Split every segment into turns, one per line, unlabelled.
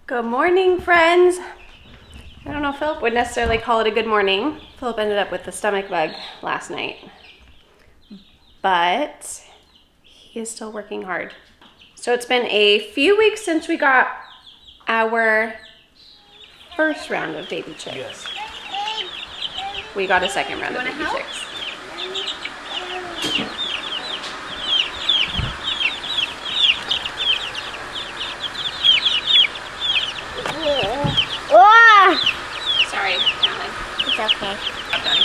Good morning, friends. I don't know if Philip would necessarily call it a good morning. Philip ended up with the stomach bug last night, but he is still working hard. So it's been a few weeks since we got our first round of baby chicks.
Yes.
We got a second round of baby chicks. Sorry, Callie.
It's okay.
I'm done.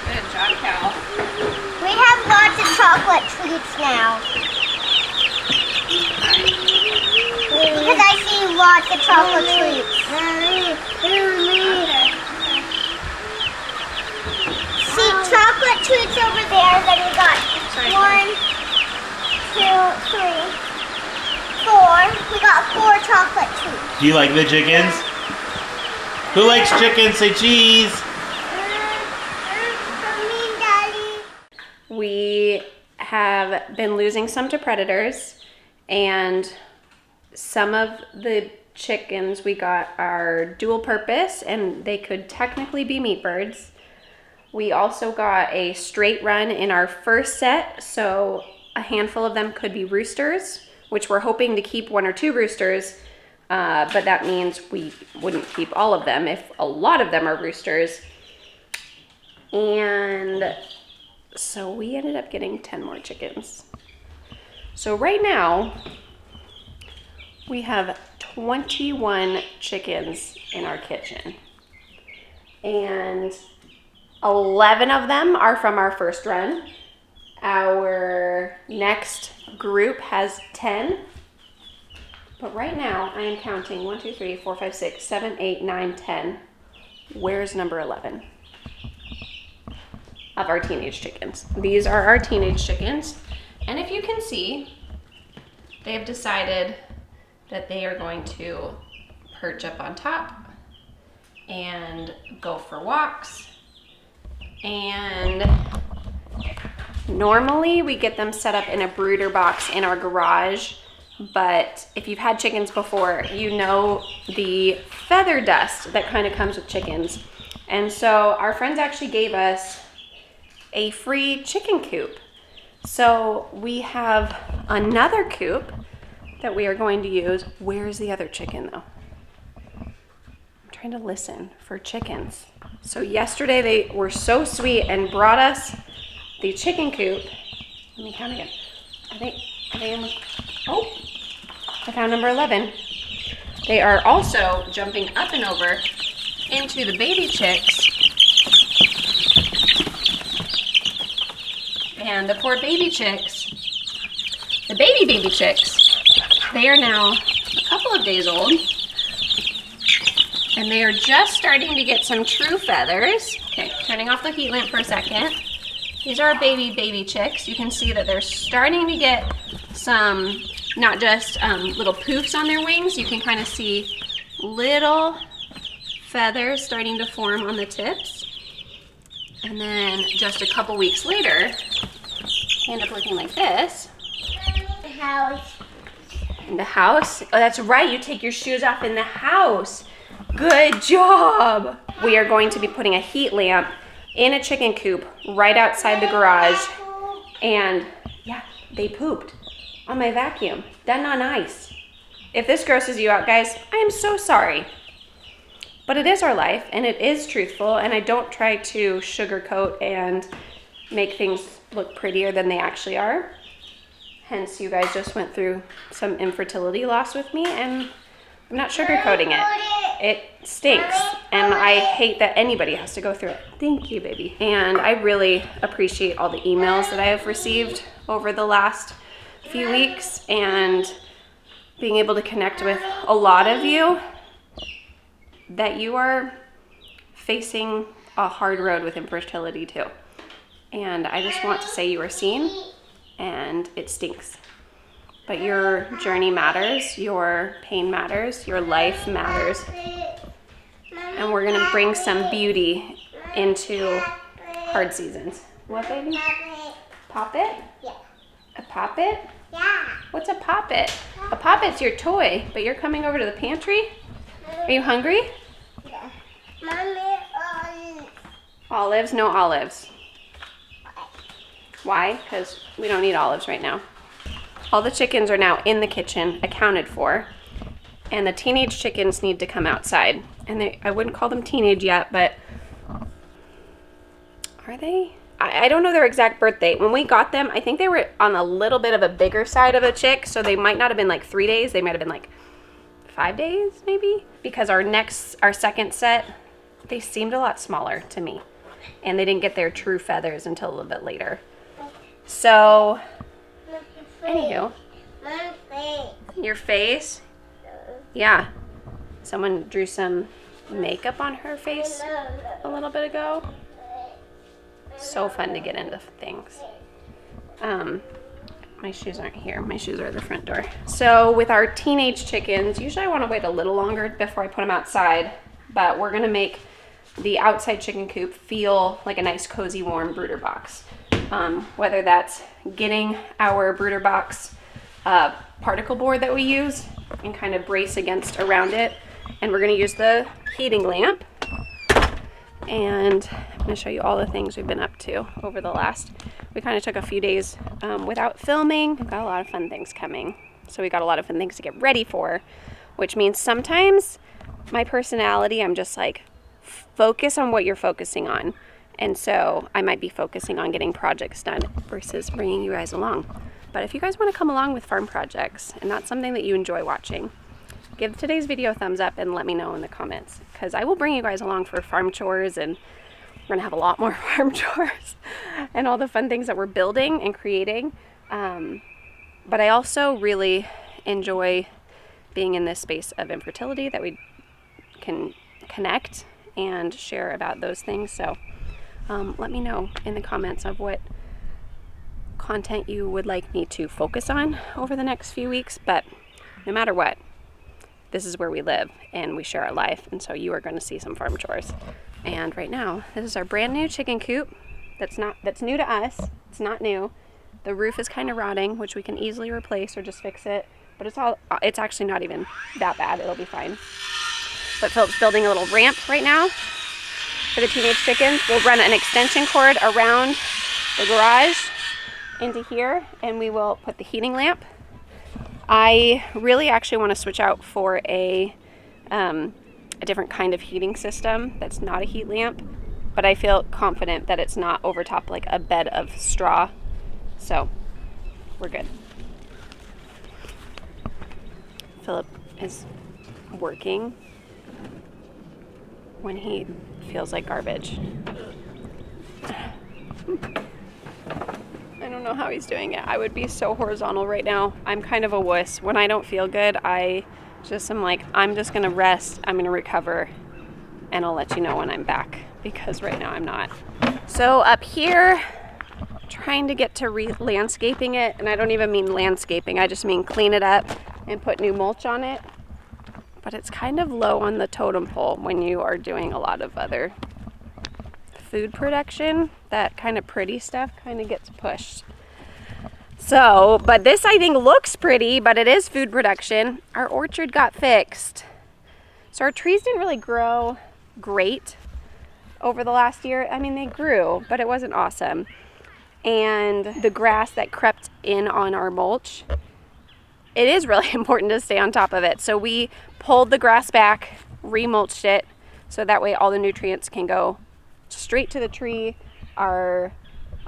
Good job, Cal.
We have lots of chocolate treats now. Because I see lots of chocolate treats. See chocolate treats over there. Then we got 1, 2, 3, 4. We got 4 chocolate treats.
Do you like the chickens? Who likes chicken? Say cheese.
Daddy.
We have been losing some to predators, and some of the chickens we got are dual purpose, and they could technically be meat birds. We also got a straight run in our first set, so a handful of them could be roosters, which we're hoping to keep 1 or 2 roosters, but that means we wouldn't keep all of them if a lot of them are roosters. And so we ended up getting 10 more chickens. So right now, we have 21 chickens in our kitchen. And 11 of them are from our first run. Our next group has 10. But right now, I am counting 1, 2, 3, 4, 5, 6, 7, 8, 9, 10. Where's number 11? Of our teenage chickens. These are our teenage chickens. And if you can see, they have decided that they are going to perch up on top and go for walks. And normally we get them set up in a brooder box in our garage, but if you've had chickens before, you know the feather dust that kind of comes with chickens. And so our friends actually gave us a free chicken coop. So we have another coop that we are going to use. Where's the other chicken though? I'm trying to listen for chickens. So yesterday they were so sweet and brought us the chicken coop. Let me count again. I found number 11. They are also jumping up and over into the baby chicks. And the poor baby chicks, the baby chicks, they are now a couple of days old. And they are just starting to get some true feathers. Okay, turning off the heat lamp for a second. These are our baby chicks. You can see that they're starting to get some, not just little poofs on their wings. You can kind of see little feathers starting to form on the tips. And then just a couple weeks later, they end up looking like this.
The house.
In the house? Oh, that's right. You take your shoes off in the house. Good job. We are going to be putting a heat lamp in a chicken coop right outside the garage. And yeah, they pooped on my vacuum. Done on ice. If this grosses you out, guys, I am so sorry. But it is our life, and it is truthful, and I don't try to sugarcoat and make things look prettier than they actually are. Hence, you guys just went through some infertility loss with me, and I'm not sugarcoating it. It stinks, and I hate that anybody has to go through it. Thank you, baby. And I really appreciate all the emails that I have received over the last few weeks, and being able to connect with a lot of you that you are facing a hard road with infertility too. And I just want to say you are seen, and it stinks. But your journey matters, your pain matters, your life matters. And we're gonna bring some beauty into hard seasons. What, baby?
Pop it.
Pop it?
Yeah.
A pop it?
Yeah.
What's What's a poppet? A poppet's your toy, but you're coming over to the pantry? Are you hungry?
Yeah. Mommy,
Olives? No olives. Why? Because we don't need olives right now. All the chickens are now in the kitchen, accounted for, and the teenage chickens need to come outside. And I wouldn't call them teenage yet, but are they? I don't know their exact birth date. When we got them, I think they were on a little bit of a bigger side of a chick, so they might not have been like 3 days. They might have been like 5 days, maybe? Because our second set, they seemed a lot smaller to me. And they didn't get their true feathers until a little bit later. So, anywho.
my face.
Your face? Yeah. Someone drew some makeup on her face a little bit ago. So fun to get into things. My shoes aren't here. My shoes are at the front door. So with our teenage chickens, usually I want to wait a little longer before I put them outside, but we're going to make the outside chicken coop feel like a nice, cozy, warm brooder box. Whether that's getting our brooder box particle board that we use and kind of brace against around it. And we're going to use the heating lamp. And I'm going to show you all the things we've been up to over the last. We kind of took a few days without filming. We've got a lot of fun things coming. So we got a lot of fun things to get ready for, which means sometimes my personality, I'm just like, focus on what you're focusing on. And so I might be focusing on getting projects done versus bringing you guys along. But if you guys want to come along with farm projects and that's something that you enjoy watching, give today's video a thumbs up and let me know in the comments, because I will bring you guys along for farm chores, and we're gonna have a lot more farm chores and all the fun things that we're building and creating. But I also really enjoy being in this space of infertility, that we can connect and share about those things. So let me know in the comments of what content you would like me to focus on over the next few weeks. But no matter what, this is where we live and we share our life, and so you are going to see some farm chores. And right now, this is our brand new chicken coop that's new to us. It's not new. The roof is kind of rotting, which we can easily replace or just fix it, but it's actually not even that bad. It'll be fine. But Philip's building a little ramp right now for the teenage chickens. We'll run an extension cord around the garage into here, and we will put the heating lamp. I really actually want to switch out for a different kind of heating system that's not a heat lamp, but I feel confident that it's not over top like a bed of straw. So we're good. Philip is working when he feels like garbage. I don't know how he's doing it. I would be so horizontal right now. I'm kind of a wuss. When I don't feel good, I just am like, I'm just going to rest. I'm going to recover, and I'll let you know when I'm back, because right now I'm not. So up here, trying to get to landscaping it, and I don't even mean landscaping. I just mean clean it up and put new mulch on it. But it's kind of low on the totem pole when you are doing a lot of other food production. That kind of pretty stuff kind of gets pushed. So, but this I think looks pretty, but it is food production. Our orchard got fixed. So our trees didn't really grow great over the last year. I mean, they grew, but it wasn't awesome. And the grass that crept in on our mulch, it is really important to stay on top of it. So we pulled the grass back, remulched it, so that way all the nutrients can go straight to the tree.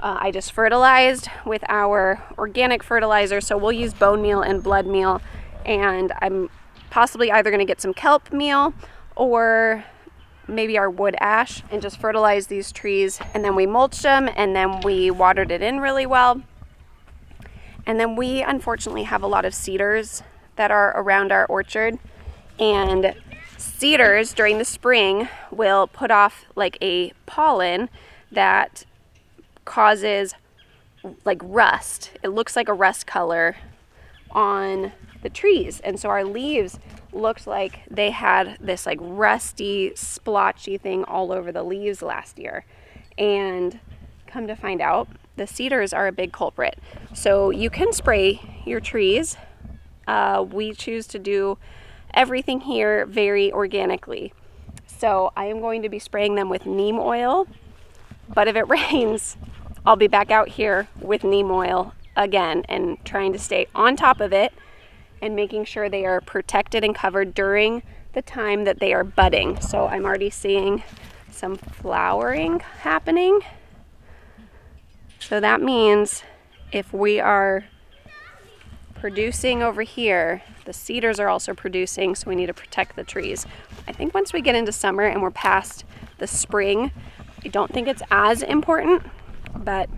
I just fertilized with our organic fertilizer, so we'll use bone meal and blood meal, and I'm possibly either going to get some kelp meal or maybe our wood ash and just fertilize these trees. And then we mulched them, and then we watered it in really well. And then we unfortunately have a lot of cedars that are around our orchard, and cedars during the spring will put off like a pollen that causes like rust. It looks like a rust color on the trees, and so our leaves looked like they had this like rusty, splotchy thing all over the leaves last year. And come to find out, the cedars are a big culprit. So you can spray your trees We choose to do everything here very organically. So I am going to be spraying them with neem oil, but if it rains, I'll be back out here with neem oil again and trying to stay on top of it and making sure they are protected and covered during the time that they are budding. So I'm already seeing some flowering happening. So that means if we are producing over here, the cedars are also producing, so we need to protect the trees. I think once we get into summer and we're past the spring, I don't think it's as important, but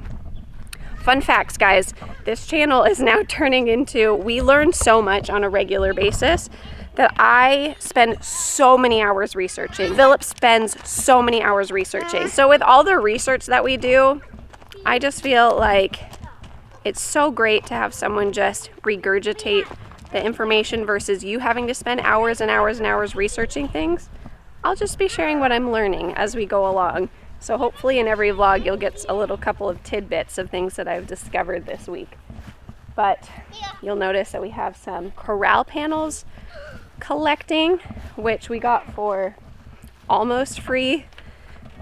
fun facts, guys. This channel is now turning into, we learn so much on a regular basis that I spend so many hours researching. Philip spends so many hours researching. So with all the research that we do, I just feel like it's so great to have someone just regurgitate the information versus you having to spend hours and hours and hours researching things. I'll just be sharing what I'm learning as we go along. So hopefully in every vlog you'll get a little couple of tidbits of things that I've discovered this week. But you'll notice that we have some corral panels collecting, which we got for almost free.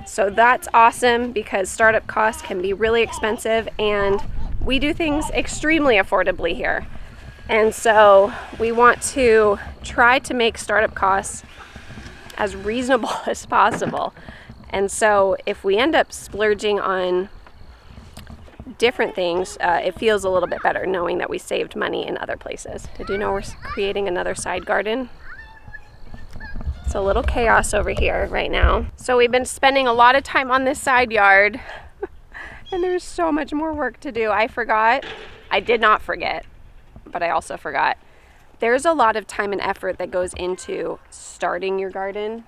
So that's awesome because startup costs can be really expensive and we do things extremely affordably here. And so we want to try to make startup costs as reasonable as possible. And so if we end up splurging on different things, it feels a little bit better knowing that we saved money in other places. Did you know we're creating another side garden? It's a little chaos over here right now. So we've been spending a lot of time on this side yard and there's so much more work to do. I forgot. I did not forget, but I also forgot. There's a lot of time and effort that goes into starting your garden.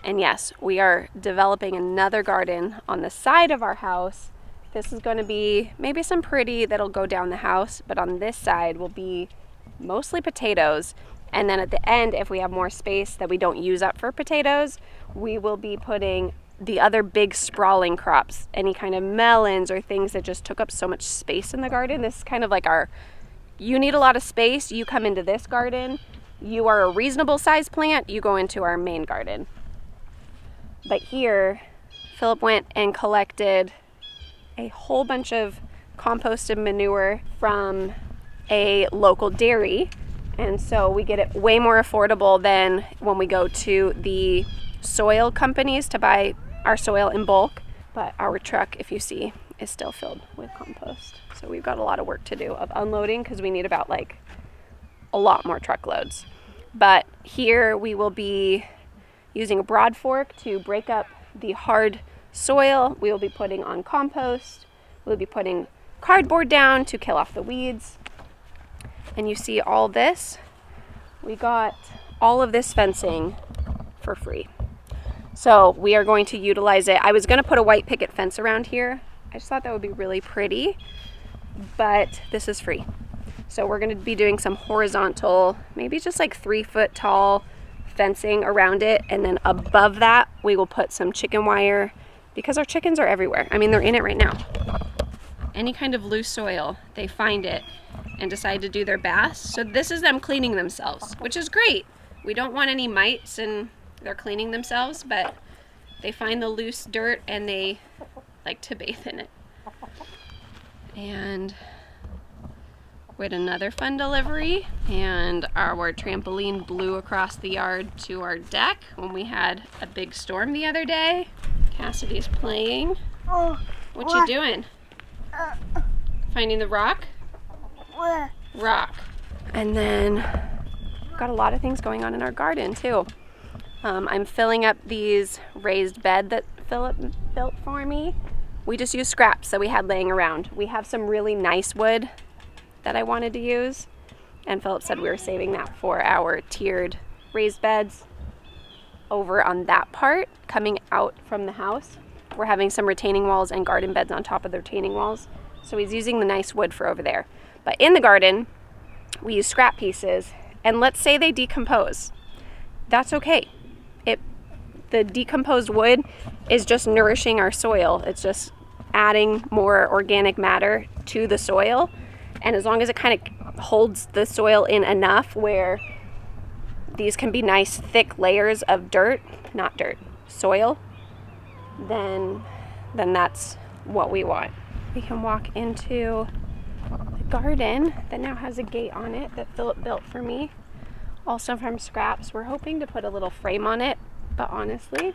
And yes, we are developing another garden on the side of our house. This is going to be maybe some pretty that'll go down the house, but on this side will be mostly potatoes. And then at the end, if we have more space that we don't use up for potatoes, we will be putting the other big sprawling crops, any kind of melons or things that just took up so much space in the garden. This is kind of like you need a lot of space, you come into this garden. You are a reasonable size plant, you go into our main garden. But here, Philip went and collected a whole bunch of composted manure from a local dairy. And so we get it way more affordable than when we go to the soil companies to buy our soil in bulk. But our truck, if you see, is still filled with compost. So we've got a lot of work to do of unloading because we need about a lot more truckloads. But here we will be using a broad fork to break up the hard soil. We will be putting on compost. We'll be putting cardboard down to kill off the weeds. And you see all this. We got all of this fencing for free. So we are going to utilize it. I was going to put a white picket fence around here. I just thought that would be really pretty, but this is free. So we're going to be doing some horizontal, maybe just 3 foot tall fencing around it. And then above that, we will put some chicken wire because our chickens are everywhere. I mean, they're in it right now. Any kind of loose soil, they find it and decide to do their best. So this is them cleaning themselves, which is great. We don't want any mites and they're cleaning themselves, but they find the loose dirt and they like to bathe in it. And we had another fun delivery, and our trampoline blew across the yard to our deck when we had a big storm the other day. Cassidy's playing. What you doing? Finding the rock? Rock. And then got a lot of things going on in our garden too. I'm filling up these raised bed that Philip built for me. We just used scraps that we had laying around. We have some really nice wood that I wanted to use, and Philip said we were saving that for our tiered raised beds over on that part coming out from the house. We're having some retaining walls and garden beds on top of the retaining walls, so he's using the nice wood for over there. But in the garden, we use scrap pieces, and let's say they decompose. That's okay. The decomposed wood is just nourishing our soil. It's just adding more organic matter to the soil. And as long as it kind of holds the soil in enough where these can be nice thick layers of soil, then that's what we want. We can walk into the garden that now has a gate on it that Philip built for me, also from scraps. We're hoping to put a little frame on it, but honestly,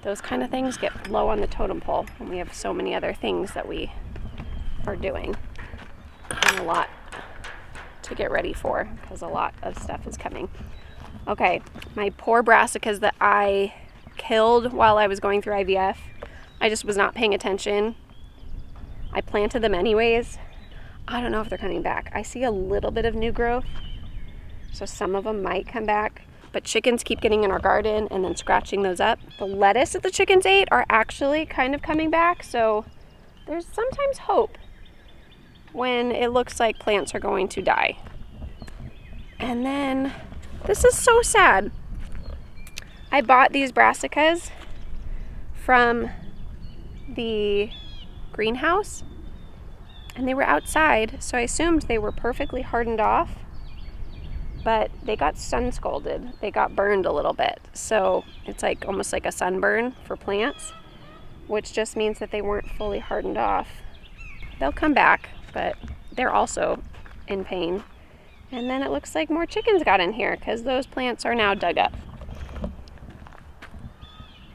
those kind of things get low on the totem pole, and we have so many other things that we are doing, and a lot to get ready for because a lot of stuff is coming. Okay, my poor brassicas that I killed while I was going through IVF, I just was not paying attention. I planted them anyways. I don't know if they're coming back. I see a little bit of new growth, so some of them might come back, but chickens keep getting in our garden and then scratching those up. The lettuce that the chickens ate are actually kind of coming back, so there's sometimes hope when it looks like plants are going to die. And then, this is so sad. I bought these brassicas from the greenhouse, and they were outside, so I assumed they were perfectly hardened off, but they got sun scalded. They got burned a little bit, so it's like almost like a sunburn for plants, which just means that they weren't fully hardened off. They'll come back, but they're also in pain. And then it looks like more chickens got in here because those plants are now dug up.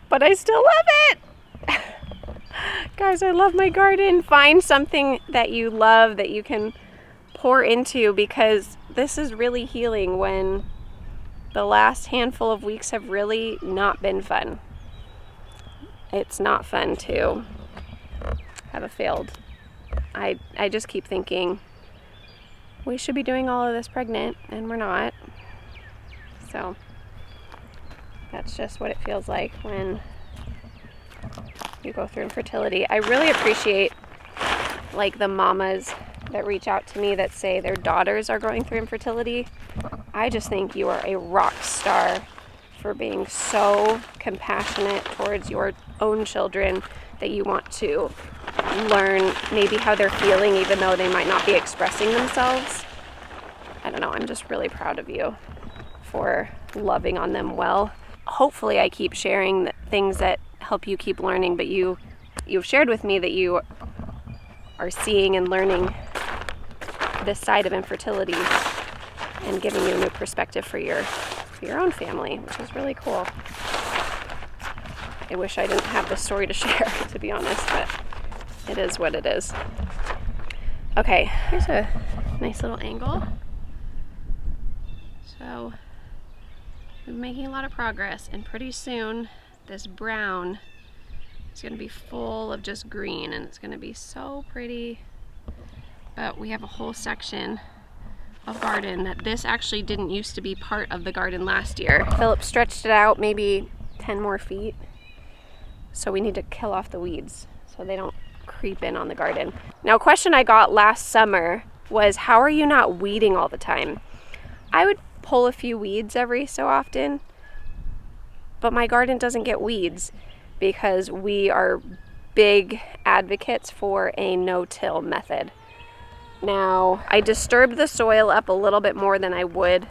But I still love it! Guys, I love my garden. Find something that you love that you can pour into, because this is really healing when the last handful of weeks have really not been fun. It's not fun to have a failed. I just keep thinking we should be doing all of this pregnant, and we're not. So that's just what it feels like when you go through infertility. I really appreciate like the mamas that reach out to me that say their daughters are going through infertility. I just think you are a rock star for being so compassionate towards your own children that you want to learn maybe how they're feeling even though they might not be expressing themselves. I don't know, I'm just really proud of you for loving on them well. Hopefully I keep sharing the things that help you keep learning, but you've shared with me that you are seeing and learning this side of infertility and giving you a new perspective for your own family, which is really cool. I wish I didn't have this story to share, to be honest, but it is what it is. Okay, here's a nice little angle. So we're making a lot of progress, and pretty soon this brown is going to be full of just green, and it's going to be so pretty. But we have a whole section of garden that this actually didn't used to be part of the garden last year. Philip stretched it out maybe 10 more feet, so we need to kill off the weeds so they don't creep in on the garden. Now, a question I got last summer was, how are you not weeding all the time? I would pull a few weeds every so often, but my garden doesn't get weeds because we are big advocates for a no-till method. Now, I disturbed the soil up a little bit more than I would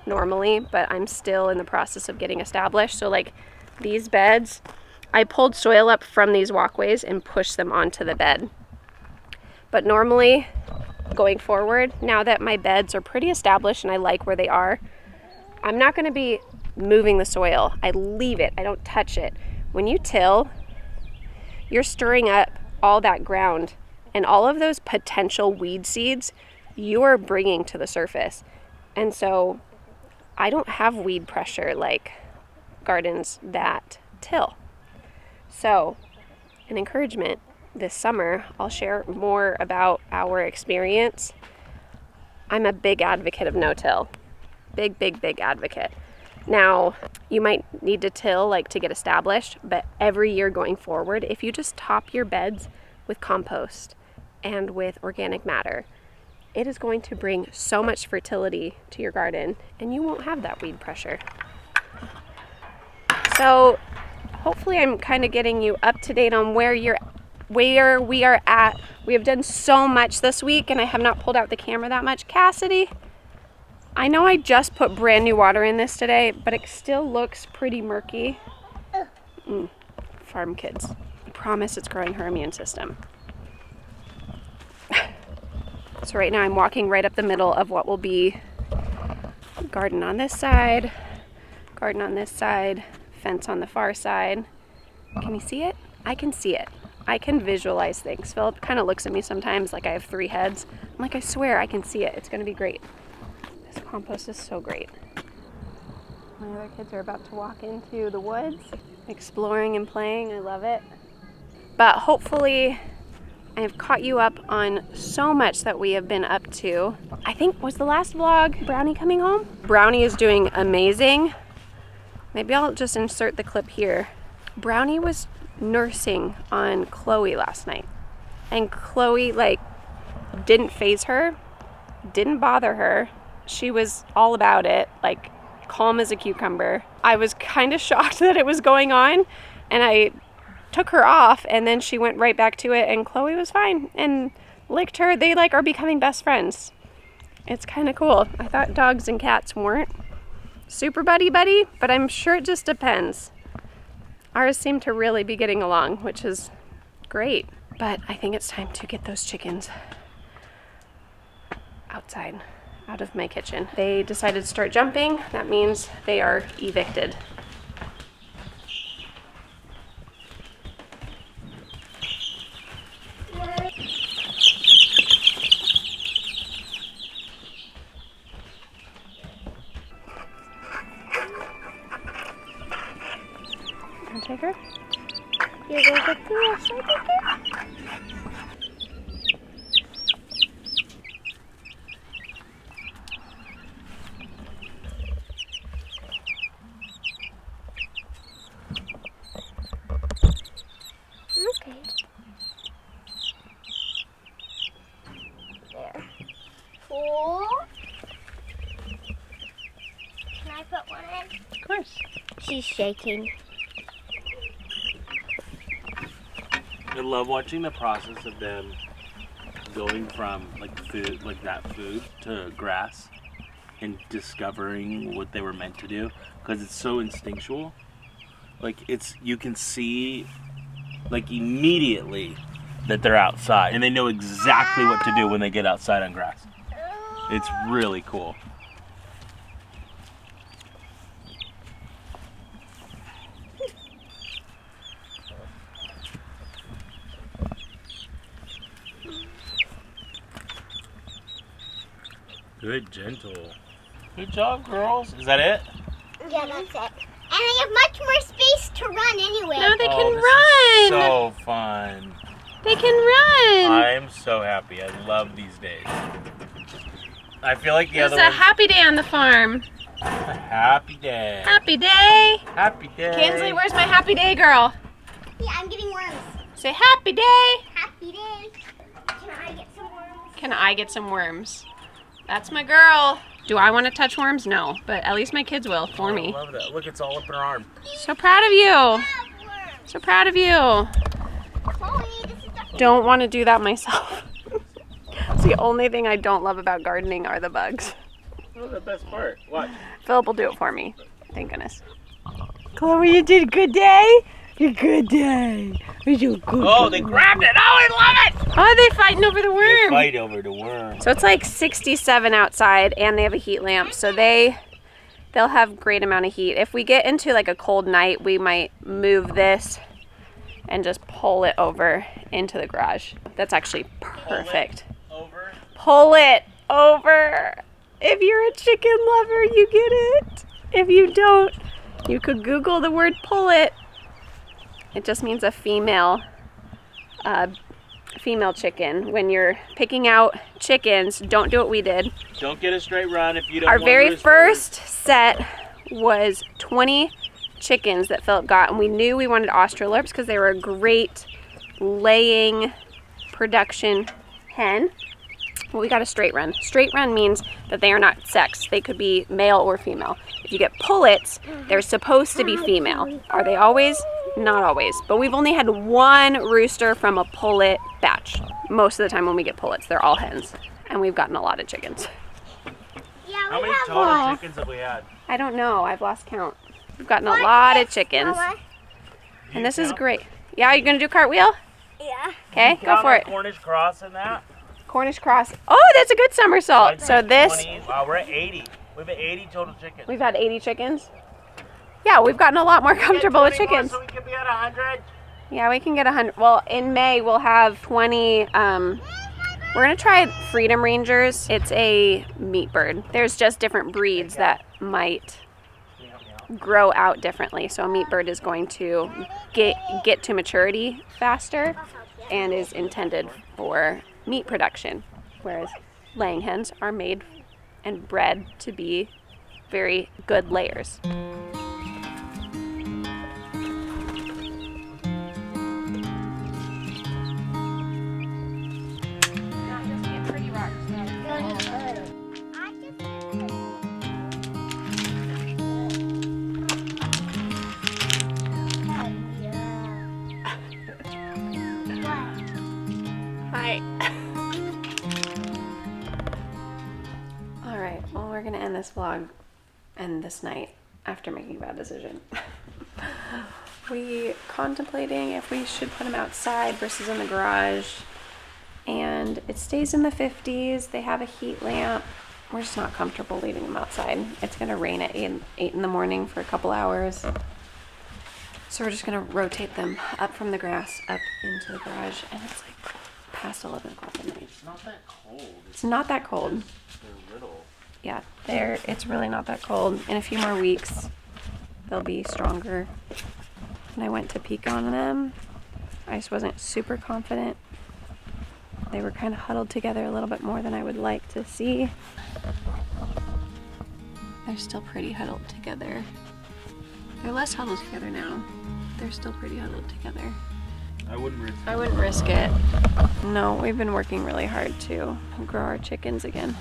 normally, but I'm still in the process of getting established. So like these beds, I pulled soil up from these walkways and pushed them onto the bed. But normally, going forward, now that my beds are pretty established and I like where they are, I'm not going to be moving the soil. I leave it. I don't touch it. When you till, you're stirring up all that ground, and all of those potential weed seeds you are bringing to the surface. And so I don't have weed pressure like gardens that till. So an encouragement, this summer I'll share more about our experience. I'm a big advocate of no-till. Big advocate. Now, you might need to till like to get established, but every year going forward, if you just top your beds with compost and with organic matter, it is going to bring so much fertility to your garden, and you won't have that weed pressure. So hopefully I'm kind of getting you up to date on where you're where we are at. We have done so much this week and I have not pulled out the camera that much. Cassidy, I know I just put brand new water in this today, but it still looks pretty murky. Farm kids. I promise it's growing her immune system. So right now I'm walking right up the middle of what will be garden on this side, garden on this side, fence on the far side. Can you see it? I can see it. I can visualize things. Philip kind of looks at me sometimes like I have 3 heads. I'm like, I swear I can see it. It's going to be great. This compost is so great. My other kids are about to walk into the woods, exploring and playing. I love it. But hopefully I have caught you up on so much that we have been up to. I think, was the last vlog Brownie coming home? Brownie is doing amazing. Maybe I'll just insert the clip here. Brownie was nursing on Chloe last night. And Chloe, like, didn't faze her, didn't bother her. She was all about it, like, calm as a cucumber. I was kind of shocked that it was going on, and I took her off, and then she went right back to it, and Chloe was fine and licked her. They like are becoming best friends. It's kind of cool. I thought dogs and cats weren't super buddy, but I'm sure it just depends. Ours seem to really be getting along, which is great. But I think it's time to get those chickens outside, out of my kitchen. They decided to start jumping. That means they are evicted. Take her? You're going to get the rest, I take her?
Okay. There. 4. Can I put one in?
Of course.
She's shaking.
I love watching the process of them going from like food, like that food, to grass and discovering what they were meant to do, because it's so instinctual. Like you can see like immediately that they're outside and they know exactly what to do when they get outside on grass. It's really cool. Good, gentle. Good job, girls. Is that it?
Yeah, that's it. And they have much more space to run anyway.
No, they can
this
run.
is so fun.
They can run.
I'm so happy. I love these days. I feel like the
It's
other
a
ones.
happy day on the farm.
Happy day.
Happy day.
Happy day.
Kinsley, where's my happy day girl?
Yeah, I'm getting worms.
Say happy day.
Happy day. Can I get some worms?
Can I get some worms? That's my girl. Do I want to touch worms? No, but at least my kids will for me.
I love that. Look, it's all up in her arm.
So proud of you.
I have worms.
So proud of you.
Chloe, this is the...
Don't want to do that myself. It's the only thing I don't love about gardening are the bugs.
Oh, the best part. Watch.
Philip will do it for me. Thank goodness. Chloe, you did a good day? A good day.
Oh, they grabbed it. Oh, I love it.
Oh, they're fighting over the
They
worm.
fight over the worm.
So it's like 67 outside and they have a heat lamp. So they'll have great amount of heat. If we get into like a cold night, we might move this and just pull it over into the garage. That's actually perfect.
Over.
Pull it over. If you're a chicken lover, you get it. If you don't, you could Google the word pull it. It just means a female chicken. When you're picking out chickens, don't do what we did.
Don't get a straight run if you don't
Our
want
very
roosters.
first set was 20 chickens that Philip got, and we knew we wanted Australorps because they were a great laying production hen. Well, we got a straight run. Straight run means that they are not sexed. They could be male or female. If you get pullets, they're supposed to be female. Are they always? Not always, but we've only had one rooster from a pullet batch. Most of the time when we get pullets, they're all hens. And we've gotten a lot of chickens.
Yeah,
How
we
many
have
total
one.
chickens have we had?
I don't know, I've lost count. We've gotten a lot of chickens.
Mama?
And this is great. Yeah, you gonna do cartwheel?
Yeah.
Okay, go
Count
for
our
it.
Cornish cross in that.
Cornish cross. Oh, that's a good somersault. So this,
20, wow, we're at 80. We have 80 total chickens.
we've had 80 chickens. Yeah, we've gotten a lot more comfortable with chickens.
So we can be at 100.
Yeah, we can get 100. Well, in May we'll have 20. We're gonna try Freedom Rangers. It's a meat bird. There's just different breeds that might grow out differently. So a meat bird is going to get to maturity faster and is intended for meat production, whereas laying hens are made and bred to be very good layers. Hi. All right, well, we're gonna end this vlog and this night after making a bad decision. We contemplating if we should put them outside versus in the garage, and it stays in the 50s. They have a heat lamp. We're just not comfortable leaving them outside. It's gonna rain at 8 in the morning for a couple hours. So we're just gonna rotate them up from the grass up into the garage, and it's like past 11 o'clock at night.
It's not that cold.
It's not that cold.
They're little.
Yeah, it's really not that cold. In a few more weeks, they'll be stronger. When I went to peek on them, I just wasn't super confident. They were kind of huddled together a little bit more than I would like to see. They're still pretty huddled together. They're less huddled together now. They're still pretty huddled together.
I wouldn't risk it.
I wouldn't risk it. No, we've been working really hard to grow our chickens again.